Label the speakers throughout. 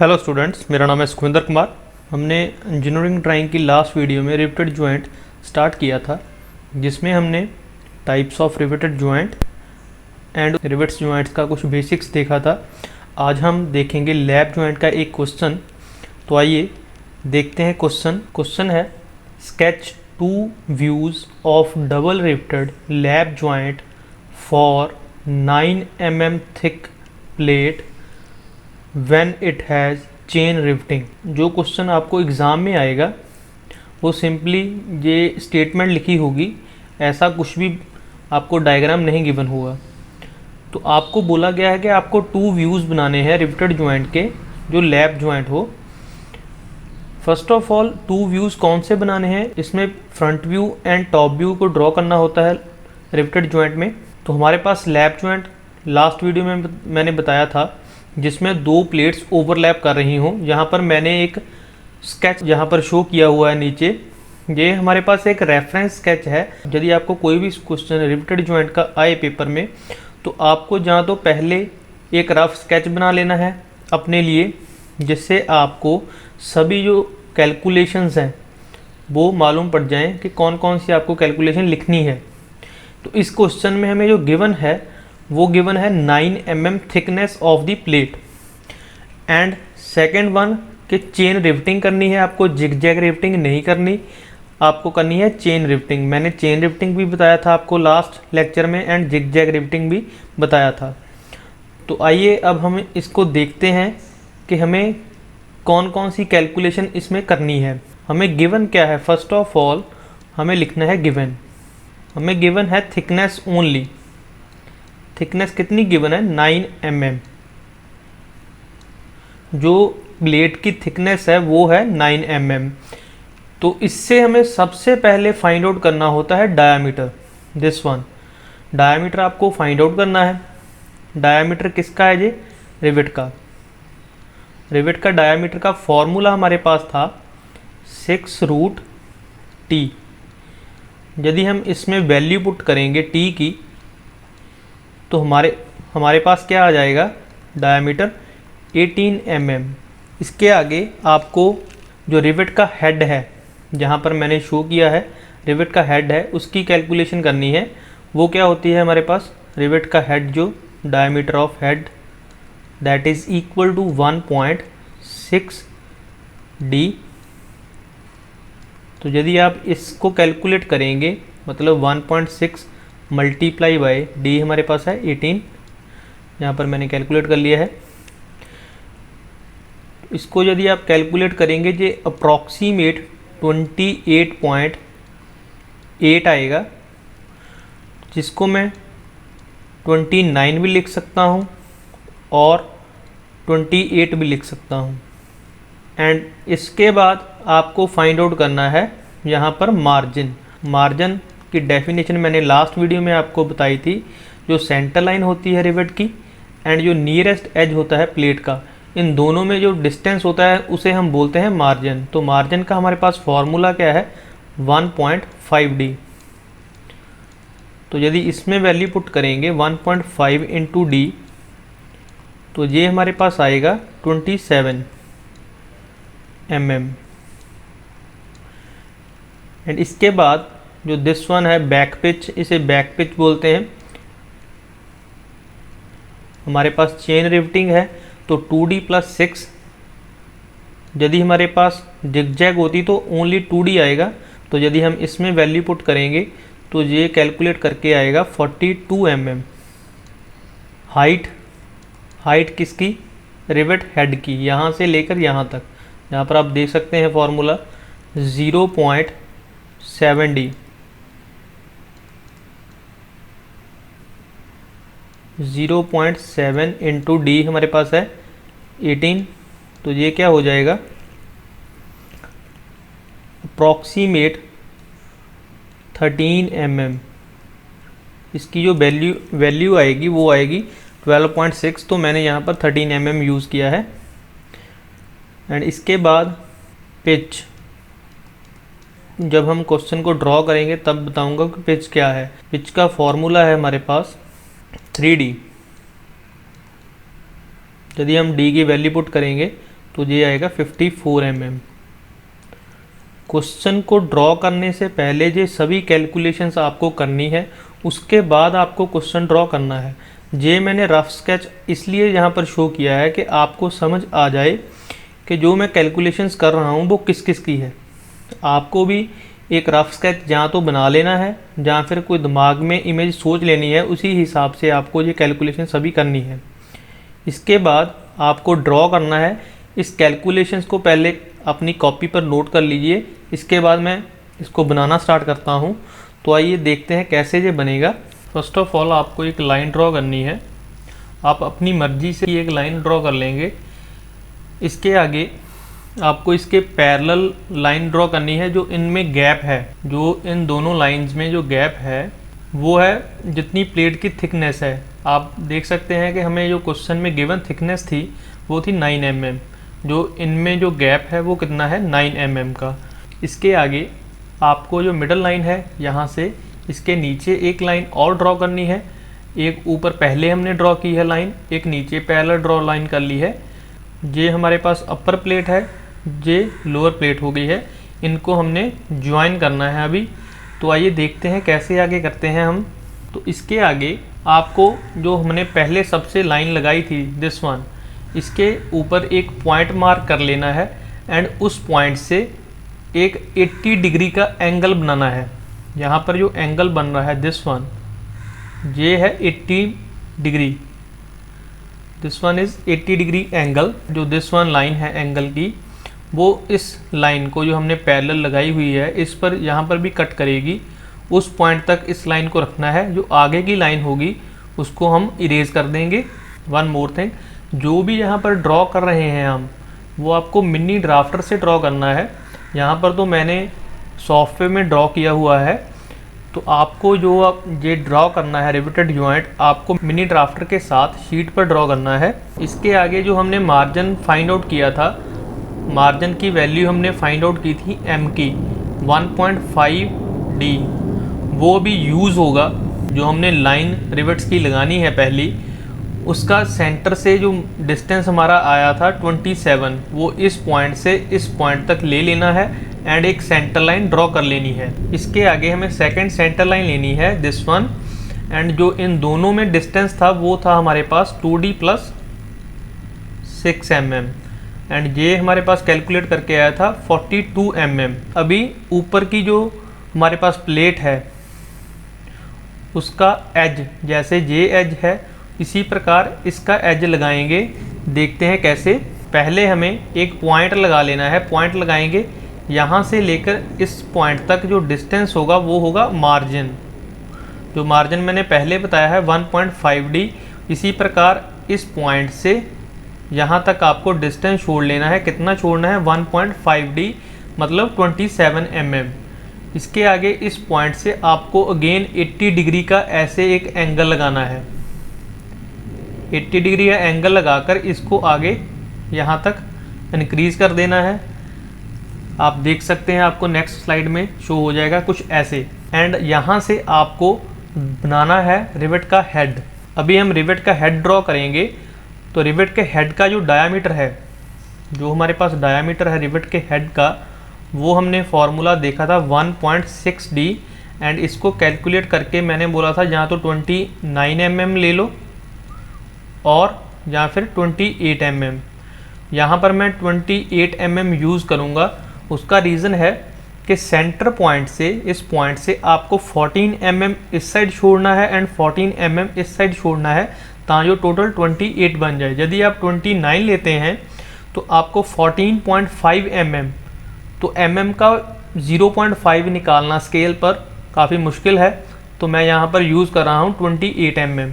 Speaker 1: Hello students, मेरा नाम है सुखविंदर कुमार। हमने इंजीनियरिंग ड्राइंग की लास्ट वीडियो में रिवेटेड जॉइंट स्टार्ट किया था, जिसमें हमने types of riveted joint and rivets joints का कुछ बेसिक्स देखा था। आज हम देखेंगे लैप जॉइंट का एक क्वेश्चन। तो आइए देखते हैं क्वेश्चन। क्वेश्चन है sketch 2 views of double riveted lap joint for 9 mm thick plate when it has chain riveting. जो क्वेश्चन आपको एग्ज़ाम में आएगा वो सिंपली ये स्टेटमेंट लिखी होगी, ऐसा कुछ भी आपको डायग्राम नहीं गिवन होगा। तो आपको बोला गया है कि आपको 2 व्यूज़ बनाने हैं रिवेटेड जॉइंट के जो लैप जॉइंट हो। फर्स्ट ऑफ ऑल 2 व्यूज़ कौन से बनाने हैं, इसमें front view and top view को ड्रॉ करना होता है रिवेटेड जॉइंट में। तो हमारे पास लैप जॉइंट लास्ट वीडियो में मैंने बताया था, जिसमें 2 प्लेट्स ओवरलैप कर रही हों। यहाँ पर मैंने एक स्केच यहाँ पर शो किया हुआ है नीचे। ये हमारे पास एक रेफरेंस स्केच है। यदि आपको कोई भी क्वेश्चन रिवेटेड जॉइंट का आए पेपर में, तो आपको जहाँ तो पहले एक रफ स्केच बना लेना है अपने लिए, जिससे आपको सभी जो कैलकुलेशंस हैं वो मालूम पड़ जाएं कि कौन कौन सी आपको कैलकुलेशन लिखनी है। तो इस क्वेश्चन में हमें जो गिवन है वो गिवन है 9 mm thickness of the plate and second one कि चेन रिवेटिंग करनी है। आपको जिगजैग रिवेटिंग नहीं करनी, आपको करनी है चेन रिवेटिंग। मैंने चेन रिवेटिंग भी बताया था आपको लास्ट लेक्चर में एंड जिगजैग रिवेटिंग भी बताया था। तो आइए अब हम इसको देखते हैं कि हमें कौन कौन सी कैलकुलेशन इसमें करनी है। हमें गिवन क्या है, फर्स्ट ऑफ ऑल हमें लिखना है गिवन। हमें गिवन है थिकनेस ओनली। थिकनेस कितनी गिवन है, 9 mm। जो प्लेट की थिकनेस है वो है 9 mm। तो इससे हमें सबसे पहले फाइंड आउट करना होता है डायामीटर। दिस वन डायामीटर आपको फाइंड आउट करना है। डायामीटर किसका है, ये रिवेट का। रिवेट का डायामीटर का फॉर्मूला हमारे पास था 6√t। यदि हम इसमें वैल्यू पुट करेंगे t की, तो हमारे पास क्या आ जाएगा, डायामीटर 18 mm। इसके आगे आपको जो रिवेट का हेड है, जहाँ पर मैंने शो किया है रिवेट का हेड है, उसकी कैलकुलेशन करनी है। वो क्या होती है हमारे पास, रिवेट का हेड जो diameter of head that is equal to 1.6d। तो यदि आप इसको कैलकुलेट करेंगे, मतलब 1.6 मल्टीप्लाई बाय डी हमारे पास है 18, यहाँ पर मैंने कैलकुलेट कर लिया है। इसको यदि आप कैलकुलेट करेंगे ये अप्रॉक्सीमेट 28.8 आएगा, जिसको मैं 29 भी लिख सकता हूँ और 28 भी लिख सकता हूँ। एंड इसके बाद आपको फाइंड आउट करना है यहाँ पर मार्जिन। मार्जिन की डेफिनेशन मैंने लास्ट वीडियो में आपको बताई थी। जो सेंटर लाइन होती है रिवेट की एंड जो नियरेस्ट एज होता है प्लेट का, इन दोनों में जो डिस्टेंस होता है उसे हम बोलते हैं मार्जिन। तो मार्जिन का हमारे पास फॉर्मूला क्या है, 1.5d। तो यदि इसमें वैल्यू पुट करेंगे 1.5 इंटू डी, तो ये हमारे पास आएगा 27 mm। एंड इसके बाद जो दिस वन है बैक पिच, इसे बैक पिच बोलते हैं। हमारे पास चेन रिवेटिंग है तो 2d + 6। यदि हमारे पास जिगजैग होती तो ओनली 2d आएगा। तो यदि हम इसमें वैल्यू पुट करेंगे तो ये कैलकुलेट करके आएगा 42 mm। हाइट किसकी, रिवेट हेड की, यहाँ से लेकर यहाँ तक। यहाँ पर आप देख सकते हैं फॉर्मूला 0.7d। 0.7 इंटू डी हमारे पास है 18। तो ये क्या हो जाएगा, अप्रॉक्सीमेट 13 mm। इसकी जो वैल्यू आएगी वो आएगी 12.6। तो मैंने यहाँ पर 13 mm यूज़ किया है। एंड इसके बाद पिच, जब हम क्वेश्चन को ड्रॉ करेंगे तब बताऊंगा कि पिच क्या है। पिच का फॉर्मूला है हमारे पास 3d। यदि हम d की वैल्यू पुट करेंगे तो ये आएगा 54 mm। क्वेश्चन को ड्रॉ करने से पहले ये सभी कैलकुलेशंस आपको करनी है, उसके बाद आपको क्वेश्चन ड्रॉ करना है। ये मैंने रफ स्केच इसलिए यहाँ पर शो किया है कि आपको समझ आ जाए कि जो मैं कैलकुलेशंस कर रहा हूँ वो किस किस की है। आपको भी एक रफ स्केच जहाँ तो बना लेना है, जहाँ फिर कोई दिमाग में इमेज सोच लेनी है, उसी हिसाब से आपको ये कैलकुलेशन सभी करनी है। इसके बाद आपको ड्रॉ करना है। इस कैलकुलेशंस को पहले अपनी कॉपी पर नोट कर लीजिए, इसके बाद मैं इसको बनाना स्टार्ट करता हूँ। तो आइए देखते हैं कैसे ये बनेगा। फर्स्ट ऑफ ऑल आपको एक लाइन ड्रॉ करनी है। आप अपनी मर्जी से एक लाइन ड्रॉ कर लेंगे। इसके आगे आपको इसके पैरेलल लाइन ड्रॉ करनी है। जो इनमें गैप है, जो इन दोनों लाइंस में जो गैप है वो है जितनी प्लेट की थिकनेस है। आप देख सकते हैं कि हमें जो क्वेश्चन में गिवन थिकनेस थी वो थी 9 mm। जो इनमें जो गैप है वो कितना है, 9 mm का। इसके आगे आपको जो मिडल लाइन है यहाँ से इसके नीचे एक लाइन और ड्रॉ करनी है। एक ऊपर पहले हमने ड्रॉ की है लाइन, एक नीचे पैरेलल ड्रॉ लाइन कर ली है। ये हमारे पास अपर प्लेट है, ये लोअर प्लेट हो गई है। इनको हमने ज्वाइन करना है अभी। तो आइए देखते हैं कैसे आगे करते हैं हम। तो इसके आगे आपको जो हमने पहले सबसे लाइन लगाई थी दिस वन, इसके ऊपर एक पॉइंट मार्क कर लेना है एंड उस पॉइंट से एक 80 डिग्री का एंगल बनाना है। यहाँ पर जो एंगल बन रहा है दिस वन, ये है 80 degree. This one is 80 degree angle. जो दिस वन लाइन है एंगल की, वो इस लाइन को जो हमने पैरेलल लगाई हुई है इस पर यहाँ पर भी कट करेगी। उस पॉइंट तक इस लाइन को रखना है। जो आगे की लाइन होगी उसको हम इरेज कर देंगे। वन मोर थिंग, जो भी यहाँ पर ड्रॉ कर रहे हैं हम, वो आपको मिनी ड्राफ्टर से ड्रॉ करना है। यहाँ पर तो मैंने सॉफ्टवेयर में ड्रॉ किया हुआ है, तो आपको जो आप ये ड्रॉ करना है रिवेटेड जॉइंट, आपको मिनी ड्राफ्टर के साथ शीट पर ड्रॉ करना है। इसके आगे जो हमने मार्जिन फाइंड आउट किया था, मार्जिन की वैल्यू हमने फाइंड आउट की थी m की 1.5d, वो भी यूज़ होगा। जो हमने लाइन रिवेट्स की लगानी है पहली, उसका सेंटर से जो डिस्टेंस हमारा आया था 27, वो इस पॉइंट से इस पॉइंट तक ले लेना है एंड एक सेंटर लाइन ड्रॉ कर लेनी है। इसके आगे हमें सेकंड सेंटर लाइन लेनी है दिस वन, एंड जो इन दोनों में डिस्टेंस था वो था हमारे पास 2d + 6 mm, एंड ये हमारे पास कैलकुलेट करके आया था 42 mm। अभी ऊपर की जो हमारे पास प्लेट है उसका एज, जैसे ये एज है इसी प्रकार इसका एज लगाएंगे। देखते हैं कैसे। पहले हमें एक पॉइंट लगा लेना है। पॉइंट लगाएंगे, यहाँ से लेकर इस पॉइंट तक जो डिस्टेंस होगा वो होगा मार्जिन। जो मार्जिन मैंने पहले बताया है 1.5d। इसी प्रकार इस पॉइंट से यहाँ तक आपको डिस्टेंस छोड़ लेना है। कितना छोड़ना है, 1.5d मतलब 27 mm। इसके आगे इस पॉइंट से आपको अगेन 80 डिग्री का ऐसे एक एंगल लगाना है। 80 डिग्री का एंगल लगाकर इसको आगे यहाँ तक इंक्रीज कर देना है। आप देख सकते हैं, आपको नेक्स्ट स्लाइड में शो हो जाएगा कुछ ऐसे। एंड यहाँ से आपको बनाना है रिवेट का हेड। अभी हम रिवेट का हेड ड्रॉ करेंगे। तो रिवेट के हेड का जो डायामीटर है, जो हमारे पास डायामीटर है रिवेट के हेड का, वो हमने फॉर्मूला देखा था 1.6d। एंड इसको कैलकुलेट करके मैंने बोला था जहाँ तो 29 mm ले लो और या फिर 28 mm। यहाँ पर मैं 28 mm यूज़ करूँगा। उसका रीज़न है कि सेंटर पॉइंट से इस पॉइंट से आपको 14 mm इस साइड छोड़ना है एंड 14 mm इस साइड छोड़ना है, ताकि टोटल 28 बन जाए। यदि आप 29 लेते हैं तो आपको 14.5 mm, तो mm का 0.5 निकालना स्केल पर काफ़ी मुश्किल है। तो मैं यहाँ पर यूज़ कर रहा हूँ 28 mm।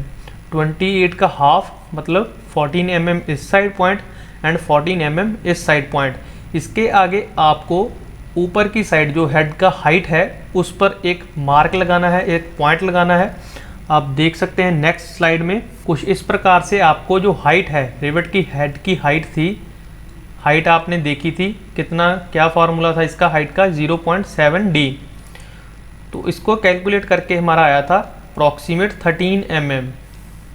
Speaker 1: 28 का हाफ मतलब 14 mm इस साइड पॉइंट एंड 14 mm इस साइड पॉइंट। इसके आगे आपको ऊपर की साइड जो हेड का हाइट है उस पर एक मार्क लगाना है, एक पॉइंट लगाना है। आप देख सकते हैं नेक्स्ट स्लाइड में कुछ इस प्रकार से आपको जो हाइट है, रिवेट की हेड की हाइट थी, हाइट आपने देखी थी कितना, क्या फार्मूला था इसका हाइट का, 0.7d। तो इसको कैलकुलेट करके हमारा आया था अप्रॉक्सीमेट 13 mm।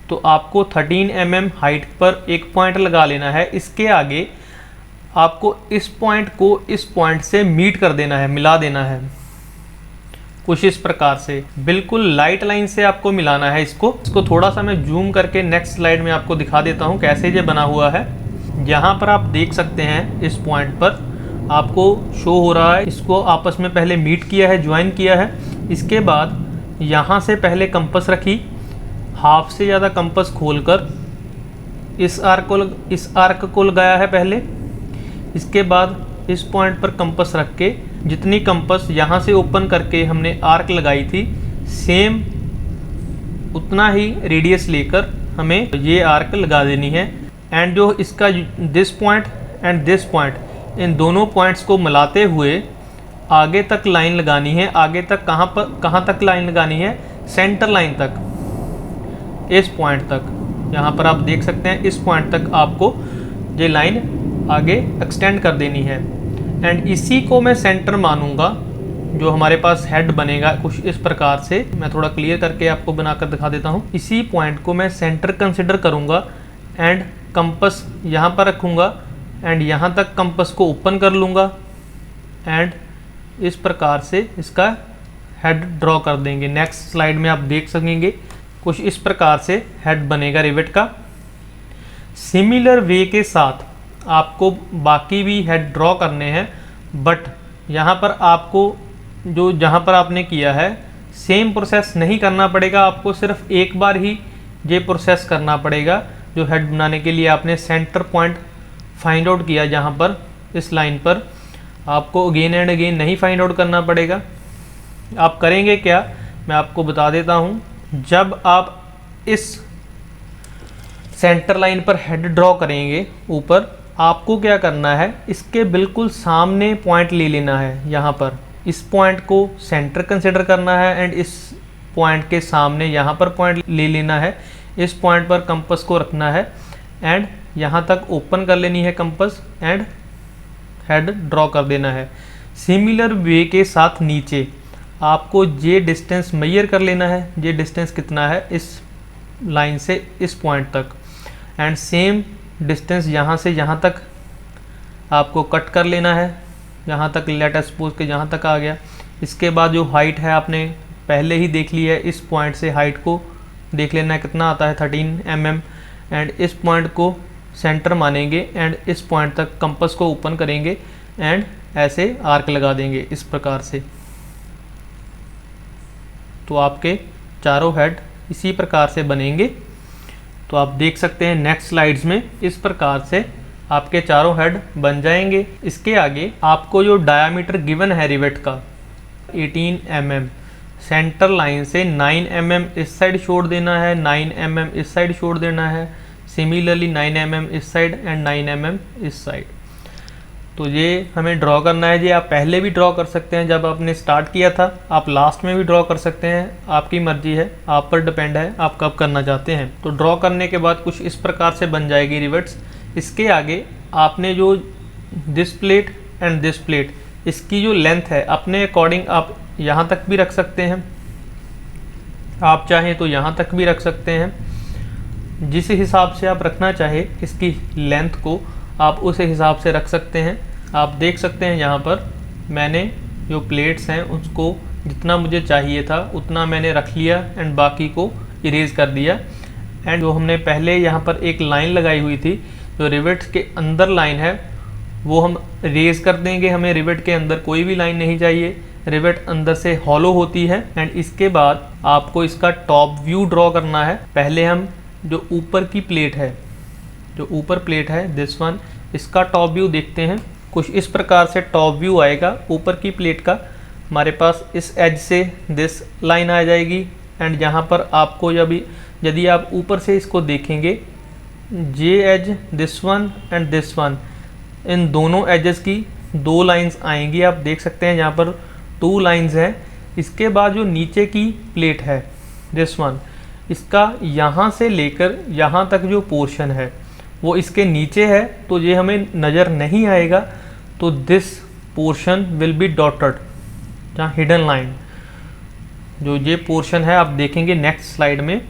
Speaker 1: तो आपको 13 mm हाइट पर एक पॉइंट लगा लेना है। इसके आगे आपको इस पॉइंट को इस पॉइंट से मीट कर देना है, मिला देना है कुछ इस प्रकार से, बिल्कुल लाइट लाइन से आपको मिलाना है इसको थोड़ा सा मैं जूम करके नेक्स्ट स्लाइड में आपको दिखा देता हूँ कैसे ये बना हुआ है। यहाँ पर आप देख सकते हैं इस पॉइंट पर आपको शो हो रहा है, इसको आपस में पहले मीट किया है, ज्वाइन किया है। इसके बाद यहाँ से पहले कंपास रखी, हाफ से ज़्यादा कंपास खोलकर इस आर्क को लगाया है पहले। इसके बाद इस पॉइंट पर कंपास रख के जितनी कंपास यहाँ से ओपन करके हमने आर्क लगाई थी, सेम उतना ही रेडियस लेकर हमें ये आर्क लगा देनी है। एंड जो इसका this point and this point, इन दोनों पॉइंट्स को मिलाते हुए आगे तक लाइन लगानी है। आगे तक कहाँ तक लाइन लगानी है? सेंटर लाइन तक, इस पॉइंट तक। यहाँ पर आप देख सकते हैं इस पॉइंट तक आपको ये लाइन आगे एक्सटेंड कर देनी है। एंड इसी को मैं सेंटर मानूंगा, जो हमारे पास हेड बनेगा कुछ इस प्रकार से। मैं थोड़ा क्लियर करके आपको बनाकर दिखा देता हूँ। इसी पॉइंट को मैं सेंटर कंसिडर करूँगा एंड कंपास यहाँ पर रखूँगा एंड यहाँ तक कंपास को ओपन कर लूँगा एंड इस प्रकार से इसका हेड ड्रॉ कर देंगे। नेक्स्ट स्लाइड में आप देख सकेंगे कुछ इस प्रकार से हेड बनेगा रिवेट का। सिमिलर वे के साथ आपको बाकी भी हेड ड्रॉ करने हैं, बट यहाँ पर आपको जो जहाँ पर आपने किया है सेम प्रोसेस नहीं करना पड़ेगा। आपको सिर्फ एक बार ही ये प्रोसेस करना पड़ेगा। जो हेड बनाने के लिए आपने सेंटर पॉइंट फाइंड आउट किया, जहाँ पर इस लाइन पर आपको अगेन एंड अगेन नहीं फाइंड आउट करना पड़ेगा। आप करेंगे क्या, मैं आपको बता देता हूँ। जब आप इस सेंटर लाइन पर हेड ड्रॉ करेंगे ऊपर, आपको क्या करना है, इसके बिल्कुल सामने पॉइंट ले लेना है। यहाँ पर इस पॉइंट को सेंटर कंसिडर करना है एंड इस पॉइंट के सामने यहाँ पर पॉइंट ले लेना है। इस पॉइंट पर कंपास को रखना है एंड यहाँ तक ओपन कर लेनी है कंपास एंड हेड ड्रॉ कर देना है। सिमिलर वे के साथ नीचे आपको ये डिस्टेंस मेजर कर लेना है। ये डिस्टेंस कितना है इस लाइन से इस पॉइंट तक, एंड सेम डिस्टेंस यहाँ से यहाँ तक आपको कट कर लेना है। यहाँ तक लेट अस सपोज के यहाँ तक आ गया। इसके बाद जो हाइट है आपने पहले ही देख ली है, इस पॉइंट से हाइट को देख लेना है कितना आता है 13 mm एंड इस पॉइंट को सेंटर मानेंगे एंड इस पॉइंट तक कंपास को ओपन करेंगे एंड ऐसे आर्क लगा देंगे इस प्रकार से। तो आपके चारों हेड इसी प्रकार से बनेंगे। तो आप देख सकते हैं नेक्स्ट स्लाइड्स में इस प्रकार से आपके चारों हेड बन जाएंगे। इसके आगे आपको जो डायामीटर गिवन है रिवेट का 18 mm, सेंटर लाइन से 9 mm इस साइड छोड़ देना है, 9 mm इस साइड छोड़ देना है, सिमिलरली 9 mm इस साइड एंड 9 mm इस साइड। तो ये हमें ड्रॉ करना है। ये आप पहले भी ड्रॉ कर सकते हैं जब आपने स्टार्ट किया था, आप लास्ट में भी ड्रॉ कर सकते हैं, आपकी मर्जी है, आप पर डिपेंड है आप कब करना चाहते हैं। तो ड्रॉ करने के बाद कुछ इस प्रकार से बन जाएगी रिवेट्स। इसके आगे आपने जो this plate and this plate, इसकी जो लेंथ है अपने अकॉर्डिंग आप यहाँ तक भी रख सकते हैं, आप चाहें तो यहाँ तक भी रख सकते हैं। जिस हिसाब से आप रखना चाहे इसकी लेंथ को आप उस हिसाब से रख सकते हैं। आप देख सकते हैं यहाँ पर मैंने जो प्लेट्स हैं उसको जितना मुझे चाहिए था उतना मैंने रख लिया एंड बाकी को इरेज कर दिया। एंड जो हमने पहले यहाँ पर एक लाइन लगाई हुई थी, जो रिवेट के अंदर लाइन है, वो हम इरेज कर देंगे। हमें रिवेट के अंदर कोई भी लाइन नहीं चाहिए, रिवेट अंदर से हॉलो होती है। एंड इसके बाद आपको इसका टॉप व्यू ड्रॉ करना है। पहले हम जो ऊपर की प्लेट है, जो ऊपर प्लेट है दिस वन, इसका टॉप व्यू देखते हैं। कुछ इस प्रकार से टॉप व्यू आएगा ऊपर की प्लेट का। हमारे पास इस एज से दिस लाइन आ जाएगी एंड यहाँ पर आपको यदि आप ऊपर से इसको देखेंगे, ये edge this one and this one, इन दोनों एजेस की 2 लाइंस आएंगी। आप देख सकते हैं यहाँ पर 2 लाइंस हैं। इसके बाद जो नीचे की प्लेट है दिस वन, इसका यहाँ से लेकर यहाँ तक जो पोर्शन है वो इसके नीचे है, तो ये हमें नज़र नहीं आएगा। तो this portion will be dotted, जहाँ हिडन लाइन, जो ये पोर्शन है आप देखेंगे नेक्स्ट स्लाइड में।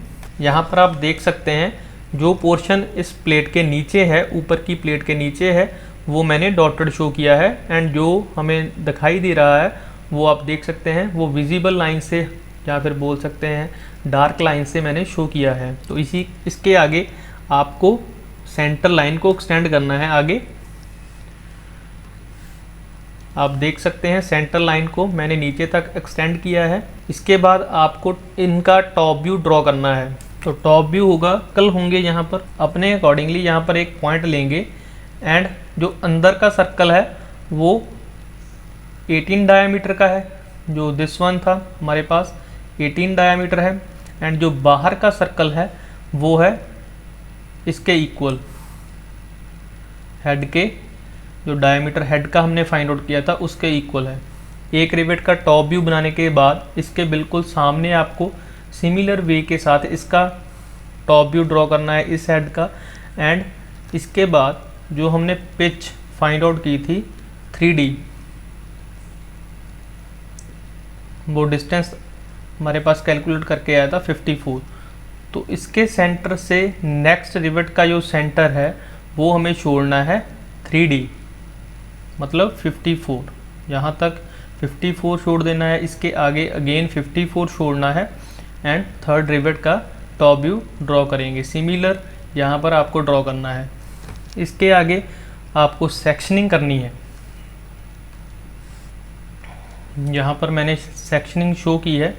Speaker 1: यहाँ पर आप देख सकते हैं जो पोर्शन इस प्लेट के नीचे है, ऊपर की प्लेट के नीचे है, वो मैंने डॉटेड शो किया है, एंड जो हमें दिखाई दे रहा है वो आप देख सकते हैं वो विजिबल लाइन से या फिर बोल सकते हैं डार्क लाइन से मैंने शो किया है। तो इसके आगे आपको सेंटर लाइन को एक्सटेंड करना है आगे। आप देख सकते हैं सेंटर लाइन को मैंने नीचे तक एक्सटेंड किया है। इसके बाद आपको इनका टॉप व्यू ड्रॉ करना है। तो टॉप व्यू होगा, कल होंगे यहाँ पर अपने अकॉर्डिंगली यहाँ पर एक पॉइंट लेंगे, एंड जो अंदर का सर्कल है वो 18 डायामीटर का है, जो दिस वन था हमारे पास 18 डायामीटर है, एंड जो बाहर का सर्कल है वो है इसके इक्वल, हेड के जो डायमीटर हेड का हमने फाइंड आउट किया था उसके इक्वल है। एक रिवेट का टॉप व्यू बनाने के बाद इसके बिल्कुल सामने आपको सिमिलर वे के साथ इसका टॉप व्यू ड्रॉ करना है इस हेड का, एंड इसके बाद जो हमने पिच फाइंड आउट की थी 3D, वो डिस्टेंस हमारे पास कैलकुलेट करके आया था 54। तो इसके सेंटर से नेक्स्ट रिवेट का जो सेंटर है वो हमें छोड़ना है 3D, मतलब 54। यहाँ तक 54 छोड़ देना है, इसके आगे अगेन 54 छोड़ना है, एंड थर्ड रिवेट का टॉप व्यू ड्रॉ करेंगे। सिमिलर यहाँ पर आपको ड्रॉ करना है। इसके आगे आपको सेक्शनिंग करनी है। यहाँ पर मैंने सेक्शनिंग शो की है,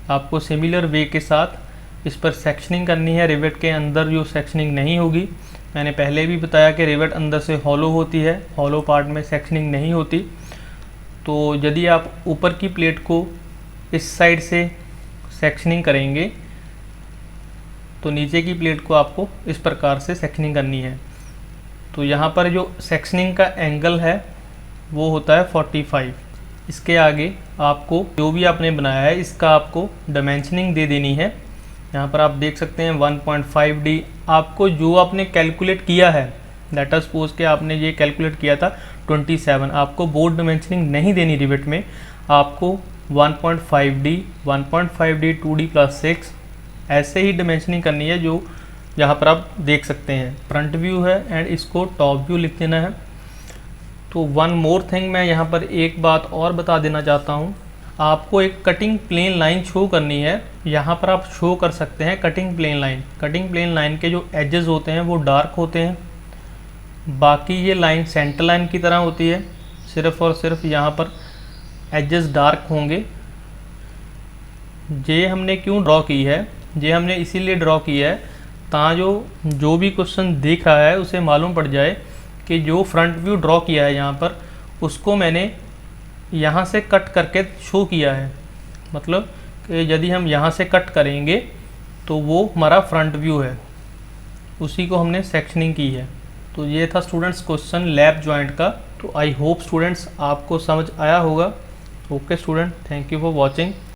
Speaker 1: आपको सिमिलर वे के साथ इस पर सेक्शनिंग करनी है। रिवेट के अंदर जो सेक्शनिंग नहीं होगी, मैंने पहले भी बताया कि रिवेट अंदर से हॉलो होती है, हॉलो पार्ट में सेक्शनिंग नहीं होती। तो यदि आप ऊपर की प्लेट को इस साइड से सेक्शनिंग करेंगे तो नीचे की प्लेट को आपको इस प्रकार से सेक्शनिंग करनी है। तो यहाँ पर जो सेक्शनिंग का एंगल है वो होता है 45। इसके आगे आपको जो भी आपने बनाया है इसका आपको डायमेंशनिंग दे देनी है। यहाँ पर आप देख सकते हैं 1.5D। आपको जो आपने कैलकुलेट किया है, लेट अस सपोज के आपने ये कैलकुलेट किया था 27, आपको बोर्ड डायमेंशनिंग नहीं देनी रिवेट में, आपको 1.5D 2D+6 ऐसे ही डायमेंशनिंग करनी है जो यहाँ पर आप देख सकते हैं। फ्रंट व्यू है एंड इसको टॉप व्यू लिख देना है। तो वन मोर थिंग, मैं यहाँ पर एक बात और बता देना चाहता हूँ। आपको एक कटिंग प्लेन लाइन शो करनी है। यहाँ पर आप शो कर सकते हैं cutting plane line. Cutting plane line के जो एजेस होते हैं वो डार्क होते हैं, बाकी ये लाइन सेंटर लाइन की तरह होती है, सिर्फ और सिर्फ यहाँ पर एजेस डार्क होंगे। ये हमने क्यों ड्रॉ की है, ये हमने इसीलिए ड्रॉ की है ताकि जो भी क्वेश्चन देख रहा है उसे मालूम पड़ जाए कि जो फ्रंट व्यू ड्रॉ किया है यहाँ पर, उसको मैंने यहाँ से कट करके शो किया है। मतलब कि यदि हम यहाँ से कट करेंगे तो वो हमारा फ्रंट व्यू है, उसी को हमने सेक्शनिंग की है। तो ये था स्टूडेंट्स क्वेश्चन लैप जॉइंट का। तो आई होप स्टूडेंट्स आपको समझ आया होगा। Okay student, thank you for watching.